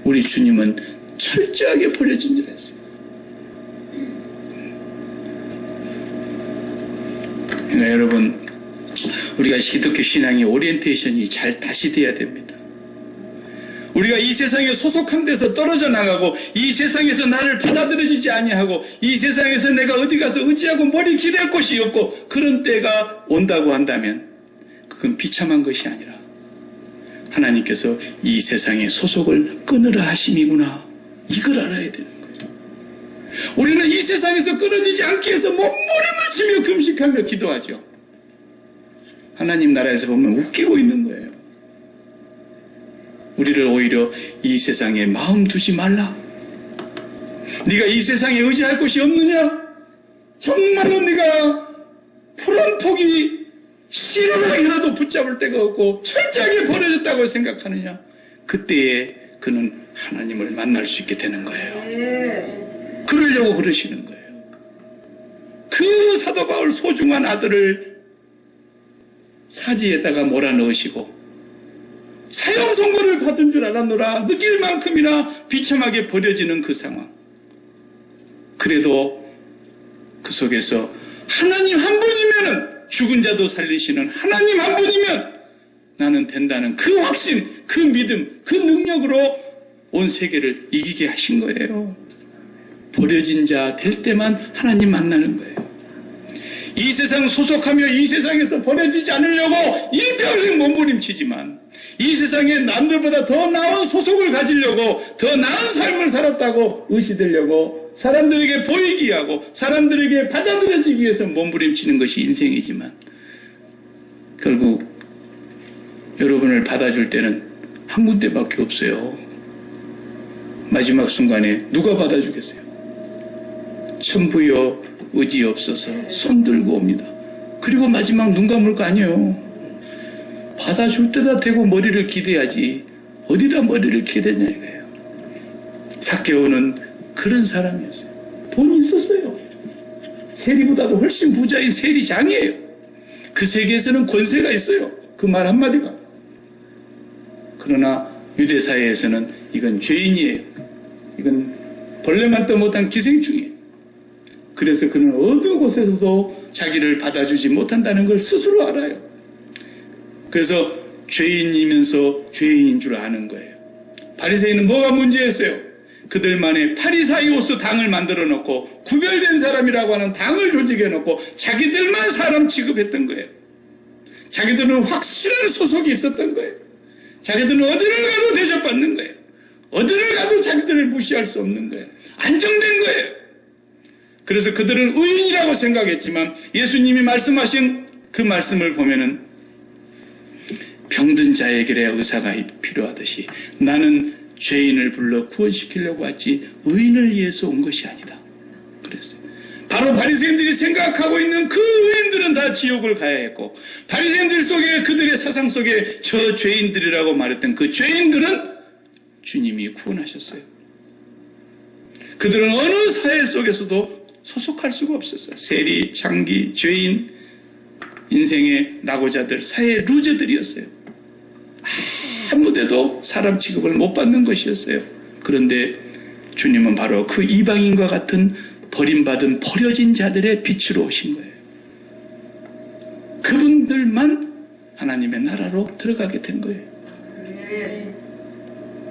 우리 주님은 철저하게 버려진 자였어요. 그러니까 여러분, 우리가 기독교 신앙이 오리엔테이션이 잘 다시 돼야 됩니다. 우리가 이 세상에 소속한 데서 떨어져 나가고, 이 세상에서 나를 받아들여지지 아니하고, 이 세상에서 내가 어디 가서 의지하고 머리 기댈 곳이 없고, 그런 때가 온다고 한다면 그건 비참한 것이 아니라 하나님께서 이 세상의 소속을 끊으라 하심이구나, 이걸 알아야 되는 거예요. 우리는 이 세상에서 끊어지지 않기 위해서 몸부림을 치며 금식하며 기도하죠. 하나님 나라에서 보면 웃기고 있는 거예요. 우리를 오히려 이 세상에 마음 두지 말라. 네가 이 세상에 의지할 곳이 없느냐? 정말로 네가 푸른 포기 씨름하기라도 붙잡을 데가 없고 철저하게 버려졌다고 생각하느냐? 그때에 그는 하나님을 만날 수 있게 되는 거예요. 그러려고 그러시는 거예요. 그 사도 바울 소중한 아들을 사지에다가 몰아넣으시고 사형 선고를 받은 줄 알았노라 느낄 만큼이나 비참하게 버려지는 그 상황. 그래도 그 속에서 하나님 한 분이면은, 죽은 자도 살리시는 하나님 한 분이면 나는 된다는 그 확신, 그 믿음, 그 능력으로 온 세계를 이기게 하신 거예요. 버려진 자 될 때만 하나님 만나는 거예요. 이 세상 소속하며 이 세상에서 버려지지 않으려고 일평생 몸부림치지만, 이 세상에 남들보다 더 나은 소속을 가지려고, 더 나은 삶을 살았다고 의시되려고, 사람들에게 보이기 하고 사람들에게 받아들여지기 위해서 몸부림치는 것이 인생이지만, 결국 여러분을 받아줄 때는 한 군데밖에 없어요. 마지막 순간에 누가 받아주겠어요? 천부여 의지 없어서 손 들고 옵니다. 그리고 마지막 눈 감을 거 아니에요. 받아줄 때다 대고 머리를 기대야지 어디다 머리를 기대냐 이거예요. 삭개오는 그런 사람이었어요. 돈이 있었어요. 세리보다도 훨씬 부자인 세리장이에요. 그 세계에서는 권세가 있어요. 그 말 한마디가. 그러나 유대사회에서는 이건 죄인이에요. 이건 벌레만 떠 못한 기생충이에요. 그래서 그는 어느 곳에서도 자기를 받아주지 못한다는 걸 스스로 알아요. 그래서 죄인이면서 죄인인 줄 아는 거예요. 바리새인은 뭐가 문제였어요? 그들만의 파리사이오스 당을 만들어 놓고 구별된 사람이라고 하는 당을 조직해 놓고 자기들만 사람 취급했던 거예요. 자기들은 확실한 소속이 있었던 거예요. 자기들은 어디를 가도 대접받는 거예요. 어디를 가도 자기들을 무시할 수 없는 거예요. 안정된 거예요. 그래서 그들은 의인이라고 생각했지만 예수님이 말씀하신 그 말씀을 보면은 병든 자에게 의사가 필요하듯이 나는 죄인을 불러 구원시키려고 왔지 의인을 위해서 온 것이 아니다. 그랬어요. 바로 바리새인들이 생각하고 있는 그 의인들은 다 지옥을 가야 했고, 바리새인들 속에 그들의 사상 속에 저 죄인들이라고 말했던 그 죄인들은 주님이 구원하셨어요. 그들은 어느 사회 속에서도 소속할 수가 없었어요. 세리, 창기, 죄인, 인생의 낙오자들, 사회의 루저들이었어요. 아무데도 사람 취급을 못 받는 것이었어요. 그런데 주님은 바로 그 이방인과 같은 버림받은 버려진 자들의 빛으로 오신 거예요. 그분들만 하나님의 나라로 들어가게 된 거예요.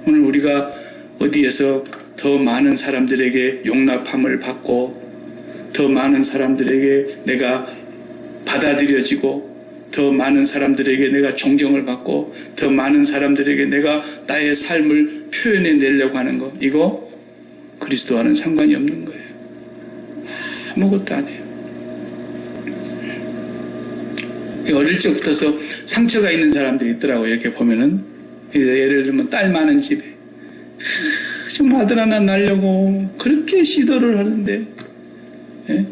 오늘 우리가 어디에서 더 많은 사람들에게 용납함을 받고 더 많은 사람들에게 내가 받아들여지고 더 많은 사람들에게 내가 존경을 받고 더 많은 사람들에게 내가 나의 삶을 표현해 내려고 하는 거, 이거 그리스도와는 상관이 없는 거예요. 아무것도 안 해요. 어릴 적부터서 상처가 있는 사람들이 있더라고요. 이렇게 보면은 예를 들면 딸 많은 집에 좀 아들 하나 낳으려고 그렇게 시도를 하는데, 예?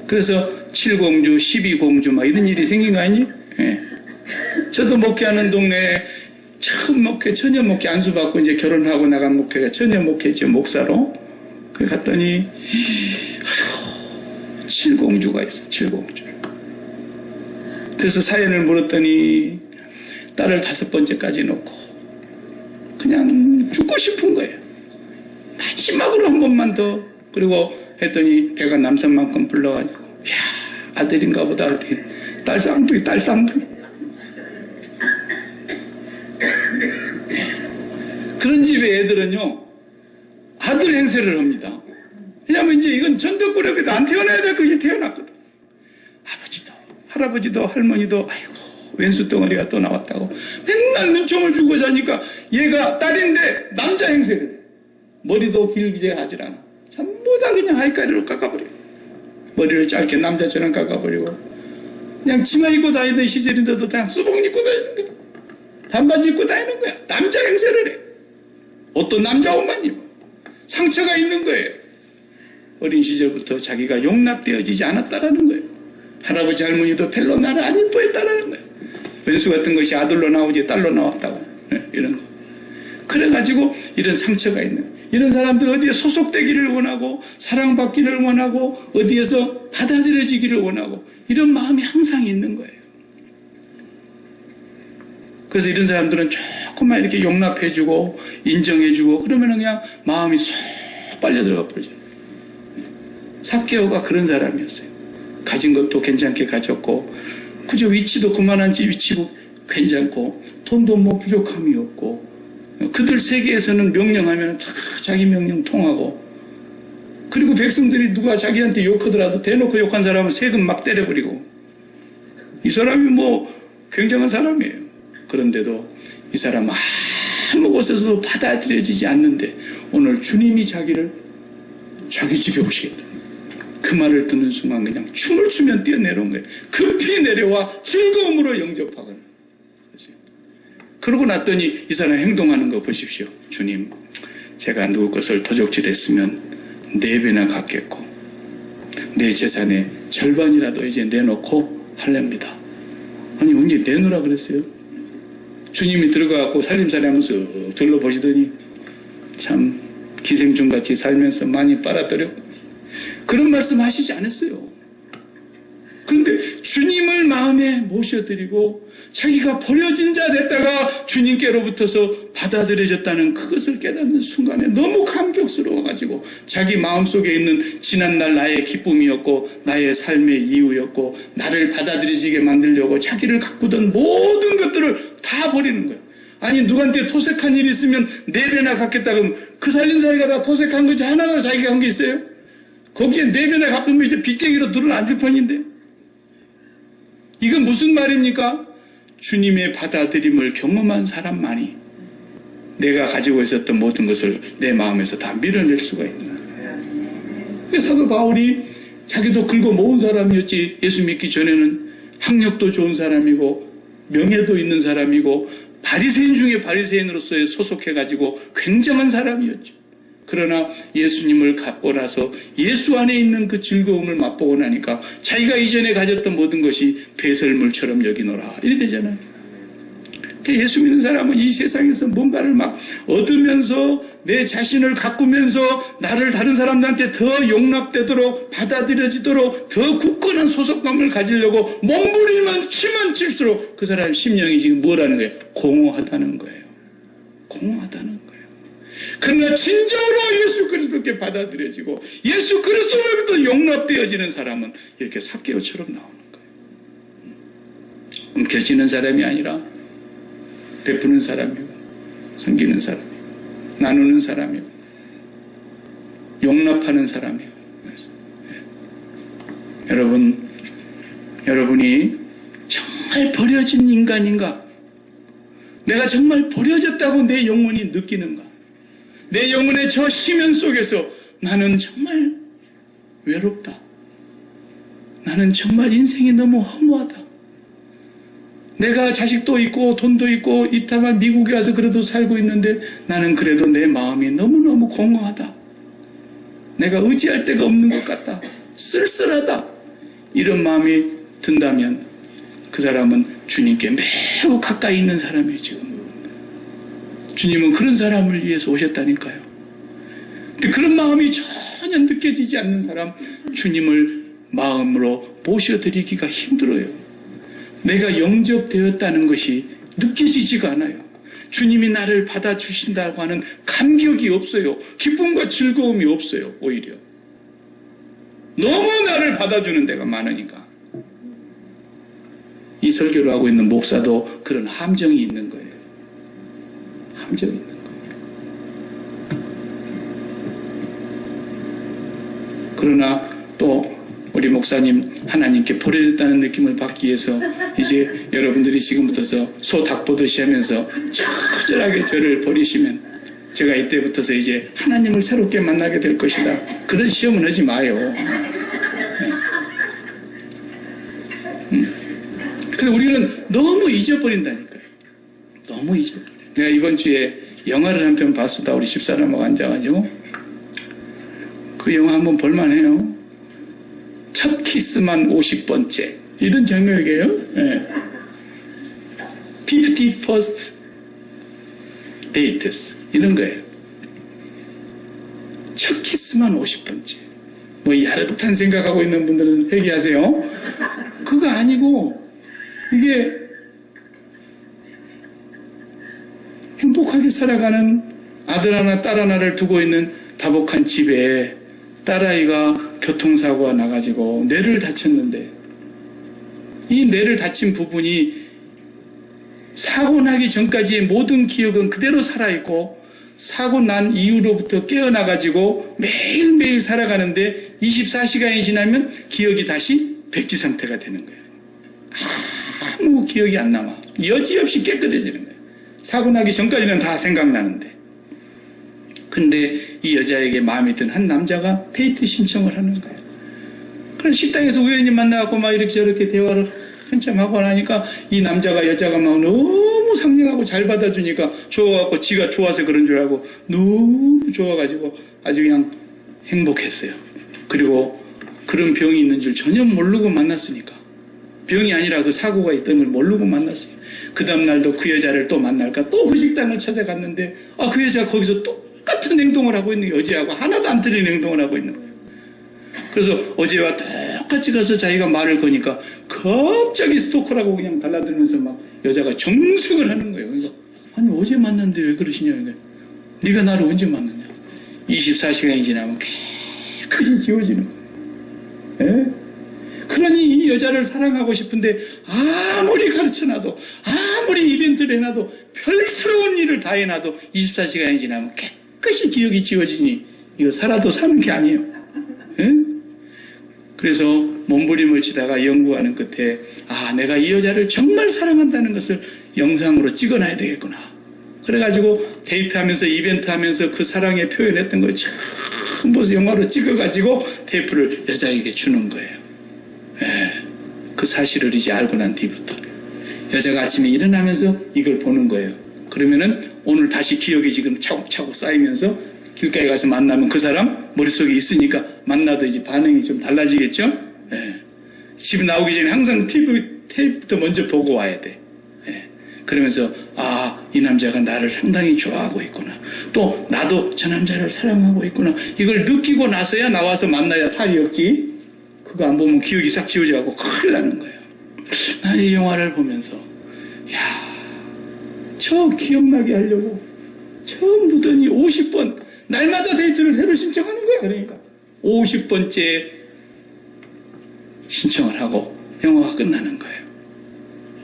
그래서 7공주, 12공주 막 이런 일이 생긴 거 아니에요? 예. 저도 목회하는 동네에 처음 목회, 처녀 목회 안수받고 이제 결혼하고 나간 목회가 처녀 목회죠, 목사로. 그 갔더니 7공주가 있어, 7공주. 그래서 사연을 물었더니 딸을 5번째까지 놓고 그냥 죽고 싶은 거예요. 마지막으로 한 번만 더. 그리고 했더니 배가 남산만큼 불러가지고, 야, 아들인가 보다. 딸 쌍둥이. 그런 집의 애들은요, 아들 행세를 합니다. 왜냐면 이제 이건 전덕구력에도 안 태어나야 될 것이 태어났거든. 아버지도, 할아버지도, 할머니도, 아이고, 왼수 덩어리가 또 나왔다고. 맨날 눈총을 주고 자니까 얘가 딸인데 남자 행세를 해. 머리도 길게 하질 않아. 전부 다 그냥 하이까리로 깎아버리고. 머리를 짧게 남자처럼 깎아버리고. 그냥 치마 입고 다니던 시절인데도 그냥 수복 입고 다니는 거야. 반바지 입고 다니는 거야. 남자 행세를 해. 옷도 남자 옷만 입어. 상처가 있는 거예요. 어린 시절부터 자기가 용납되어지지 않았다라는 거예요. 할아버지 할머니도 별로 나를 안 이뻐했다라는 거예요. 왼수 같은 것이 아들로 나오지 딸로 나왔다고. 이런 거. 그래가지고 이런 상처가 있는 거예요. 이런 사람들 어디에 소속되기를 원하고 사랑받기를 원하고 어디에서 받아들여지기를 원하고 이런 마음이 항상 있는 거예요. 그래서 이런 사람들은 조금만 이렇게 용납해주고 인정해주고 그러면 그냥 마음이 쏙 빨려 들어가 버리죠. 삭개오가 그런 사람이었어요. 가진 것도 괜찮게 가졌고 그저 위치도 그만한 집 위치고 괜찮고 돈도 뭐 부족함이 없고 그들 세계에서는 명령하면 다 자기 명령 통하고 그리고 백성들이 누가 자기한테 욕하더라도 대놓고 욕한 사람은 세금 막 때려버리고 이 사람이 뭐 굉장한 사람이에요. 그런데도 이 사람 아무 곳에서도 받아들여지지 않는데 오늘 주님이 자기를 자기 집에 오시겠다. 그 말을 듣는 순간 그냥 춤을 추면 뛰어내려온 거예요. 급히 내려와 즐거움으로 영접하거나. 그러고 났더니 이 사람 행동하는 거 보십시오. 주님, 제가 누구 것을 도적질했으면 4배나 갚겠고 내 재산의 절반이라도 이제 내놓고 할랍니다. 아니 언제 내놓으라 그랬어요? 주님이 들어가갖고 살림살이 하면서 둘러보시더니 참 기생충같이 살면서 많이 빨아들였고 그런 말씀 하시지 않았어요. 그런데 주님을 마음에 모셔드리고 자기가 버려진 자 됐다가 주님께로부터서 받아들여졌다는 그것을 깨닫는 순간에 너무 감격스러워가지고 자기 마음속에 있는 지난날 나의 기쁨이었고 나의 삶의 이유였고 나를 받아들여지게 만들려고 자기를 가꾸던 모든 것들을 다 버리는 거예요. 아니 누구한테 토색한 일이 있으면 4배나 갚겠다 그러면 그 살림살이가 다 토색한 거지 하나도 자기가 한 게 있어요? 거기에 4배나 갚으면 이제 빚쟁이로 들어앉을 뻔인데 이건 무슨 말입니까? 주님의 받아들임을 경험한 사람만이 내가 가지고 있었던 모든 것을 내 마음에서 다 밀어낼 수가 있는 거예요. 그래서 사도 바울이 자기도 긁어 모은 사람이었지 예수 믿기 전에는 학력도 좋은 사람이고 명예도 있는 사람이고 바리새인 중에 바리새인으로서의 소속해가지고 굉장한 사람이었죠. 그러나 예수님을 갖고 나서 예수 안에 있는 그 즐거움을 맛보고 나니까 자기가 이전에 가졌던 모든 것이 배설물처럼 여기노라 이래 되잖아요. 그러니까 예수 믿는 사람은 이 세상에서 뭔가를 막 얻으면서 내 자신을 가꾸면서 나를 다른 사람들한테 더 용납되도록 받아들여지도록 더 굳건한 소속감을 가지려고 몸부림은 치면 칠수록 그 사람 심령이 지금 뭐라는 거예요? 공허하다는 거예요. 공허하다는 거예요. 그러나 진정으로 예수 그리스도께 받아들여지고 예수 그리스도로부터 용납되어지는 사람은 이렇게 삭개오처럼 나오는 거예요. 움켜쥐는 사람이 아니라 베푸는 사람이고 섬기는 사람이고 나누는 사람이고 용납하는 사람이고 여러분이 정말 정말 버려진 인간인가? 내가 정말 버려졌다고 내 영혼이 느끼는가? 내 영혼의 저 심연 속에서 나는 정말 외롭다. 나는 정말 인생이 너무 허무하다. 내가 자식도 있고 돈도 있고 이따만 미국에 와서 그래도 살고 있는데 나는 그래도 내 마음이 너무너무 공허하다. 내가 의지할 데가 없는 것 같다. 쓸쓸하다. 이런 마음이 든다면 그 사람은 주님께 매우 가까이 있는 사람이에요. 지금 주님은 그런 사람을 위해서 오셨다니까요. 근데 그런 마음이 전혀 느껴지지 않는 사람, 주님을 마음으로 모셔드리기가 힘들어요. 내가 영접되었다는 것이 느껴지지가 않아요. 주님이 나를 받아주신다고 하는 감격이 없어요. 기쁨과 즐거움이 없어요. 오히려 너무 나를 받아주는 데가 많으니까. 이 설교를 하고 있는 목사도 그런 함정이 있는 거예요. 함정이 있는 거예요. 그러나 또 우리 목사님 하나님께 버려졌다는 느낌을 받기 위해서 이제 여러분들이 지금부터서 소 닭 보듯이 하면서 처절하게 저를 버리시면 제가 이때부터서 이제 하나님을 새롭게 만나게 될 것이다. 그런 시험은 하지 마요. 근데 우리는 너무 잊어버린다니까요. 너무 잊어버려. 내가 이번 주에 영화를 한 편 봤수다. 우리 집사람하고 앉아가지고 그 영화 한번 볼만해요. 첫 키스만 50번째 이런 제목이에요. 네. 51st dates 이런 거예요. 첫 키스만 50번째. 뭐 야릇한 생각하고 있는 분들은 회개하세요. 그거 아니고 이게 행복하게 살아가는 아들 하나 딸 하나를 두고 있는 다복한 집에 딸아이가 교통사고가 나가지고 뇌를 다쳤는데 이 뇌를 다친 부분이 사고 나기 전까지의 모든 기억은 그대로 살아있고 사고 난 이후로부터 깨어나가지고 매일매일 살아가는데 24시간이 지나면 기억이 다시 백지 상태가 되는 거예요. 아무 기억이 안 남아. 여지없이 깨끗해지는 거예요. 사고 나기 전까지는 다 생각나는데. 근데 이 여자에게 마음에 든 한 남자가 데이트 신청을 하는 거예요. 그래서 식당에서 우연히 만나갖고 막 이렇게 저렇게 대화를 한참 하고 나니까 이 남자가 여자가 막 너무 상냥하고 잘 받아주니까 좋아갖고 지가 좋아서 그런 줄 알고 너무 좋아가지고 아주 그냥 행복했어요. 그리고 그런 병이 있는 줄 전혀 모르고 만났으니까. 병이 아니라 그 사고가 있던 걸 모르고 만났어요. 그 다음날도 그 여자를 또 만날까 또 그 식당을 찾아갔는데 그 여자가 거기서 똑같은 행동을 하고 있는 거예요. 어제하고 하나도 안 틀린 행동을 하고 있는 거예요. 그래서 어제와 똑같이 가서 자기가 말을 거니까 갑자기 스토커라고 그냥 달라들면서 막 여자가 정색을 하는 거예요. 그러니까 아니 어제 만났는데 왜 그러시냐. 그러니까 네가 나를 언제 만났냐. 24시간이 지나면 깨끗이 지워지는 거예요. 예? 그러니 이 여자를 사랑하고 싶은데 아무리 가르쳐놔도 아무리 이벤트를 해놔도 별스러운 일을 다 해놔도 24시간이 지나면 깨끗이 기억이 지워지니 이거 살아도 사는 게 아니에요. 예? 그래서 몸부림을 치다가 연구하는 끝에 내가 이 여자를 정말 사랑한다는 것을 영상으로 찍어놔야 되겠구나. 그래가지고 데이트하면서 이벤트하면서 그 사랑에 표현했던 걸 전부 영화로 찍어가지고 테이프를 여자에게 주는 거예요. 그 사실을 이제 알고 난 뒤부터 여자가 아침에 일어나면서 이걸 보는 거예요. 그러면은 오늘 다시 기억이 지금 차곡차곡 쌓이면서 길가에 가서 만나면 그 사람 머릿속에 있으니까 만나도 이제 반응이 좀 달라지겠죠. 집에 나오기 전에 항상 테이프부터 먼저 보고 와야 돼. 그러면서 이 남자가 나를 상당히 좋아하고 있구나. 또 나도 저 남자를 사랑하고 있구나. 이걸 느끼고 나서야 나와서 만나야 탈이 없지. 그거 안 보면 기억이 싹 지워져가고 큰일 나는 거예요. 난 이 영화를 보면서 저 기억나게 하려고 처음 보더니 50번 날마다 데이트를 새로 신청하는 거야. 그러니까 50번째 신청을 하고 영화가 끝나는 거예요.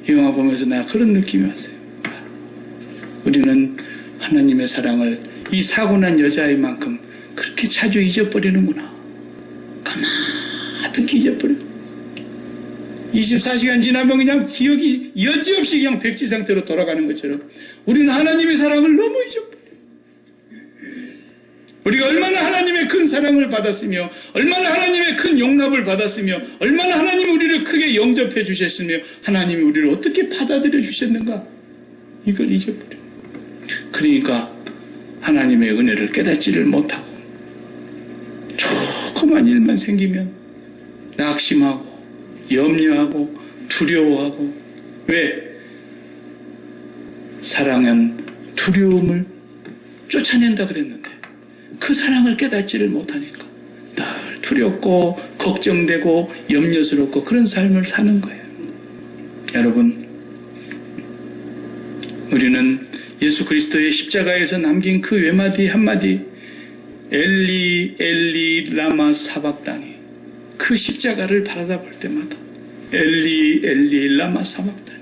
이 영화 보면서 내가 그런 느낌이 왔어요. 우리는 하나님의 사랑을 이 사고난 여자애만큼 그렇게 자주 잊어버리는구나. 가만히 잊어버려. 24시간 지나면 그냥 기억이 여지없이 그냥 백지 상태로 돌아가는 것처럼 우리는 하나님의 사랑을 너무 잊어버려요. 우리가 얼마나 하나님의 큰 사랑을 받았으며 얼마나 하나님의 큰 용납을 받았으며 얼마나 하나님이 우리를 크게 영접해 주셨으며 하나님이 우리를 어떻게 받아들여 주셨는가, 이걸 잊어버려요. 그러니까 하나님의 은혜를 깨닫지를 못하고 조그만 일만 생기면 낙심하고 염려하고 두려워하고. 왜? 사랑은 두려움을 쫓아낸다 그랬는데 그 사랑을 깨닫지를 못하니까 늘 두렵고 걱정되고 염려스럽고 그런 삶을 사는 거예요. 여러분, 우리는 예수 그리스도의 십자가에서 남긴 그 외마디 한마디 엘리 엘리 라마 사박다니, 그 십자가를 바라다 볼 때마다 엘리 엘리 라마 사박다니,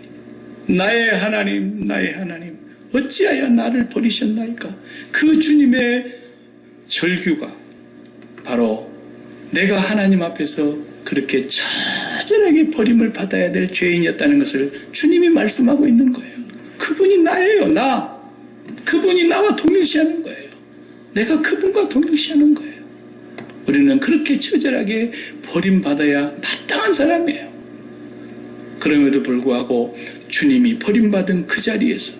나의 하나님 나의 하나님 어찌하여 나를 버리셨나이까. 그 주님의 절규가 바로 내가 하나님 앞에서 그렇게 처절하게 버림을 받아야 될 죄인이었다는 것을 주님이 말씀하고 있는 거예요. 그분이 나예요. 나. 그분이 나와 동일시하는 거예요. 내가 그분과 동일시하는 거예요. 우리는 그렇게 처절하게 버림받아야 마땅한 사람이에요. 그럼에도 불구하고 주님이 버림받은 그 자리에서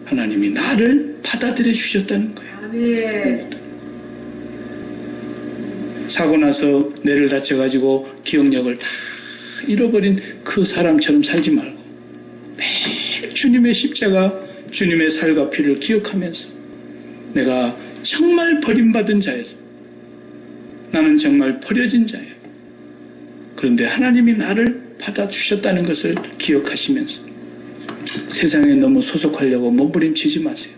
하나님이 나를 받아들여 주셨다는 거예요. 아멘. 사고 나서 뇌를 다쳐가지고 기억력을 다 잃어버린 그 사람처럼 살지 말고 매일 주님의 십자가, 주님의 살과 피를 기억하면서 내가 정말 버림받은 자여서 나는 정말 버려진 자예요. 그런데 하나님이 나를 받아주셨다는 것을 기억하시면서 세상에 너무 소속하려고 몸부림치지 마세요.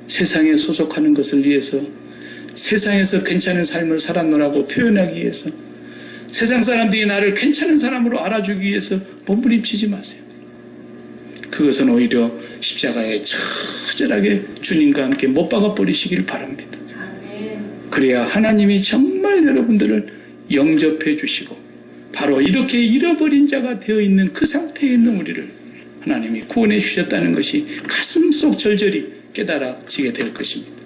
세상에 소속하는 것을 위해서, 세상에서 괜찮은 삶을 살았노라고 표현하기 위해서, 세상 사람들이 나를 괜찮은 사람으로 알아주기 위해서 몸부림치지 마세요. 그것은 오히려 십자가에 처절하게 주님과 함께 못 박아 버리시길 바랍니다. 그래야 하나님이 정말 여러분들을 영접해 주시고 바로 이렇게 잃어버린 자가 되어 있는 그 상태에 있는 우리를 하나님이 구원해 주셨다는 것이 가슴속 절절히 깨달아지게 될 것입니다.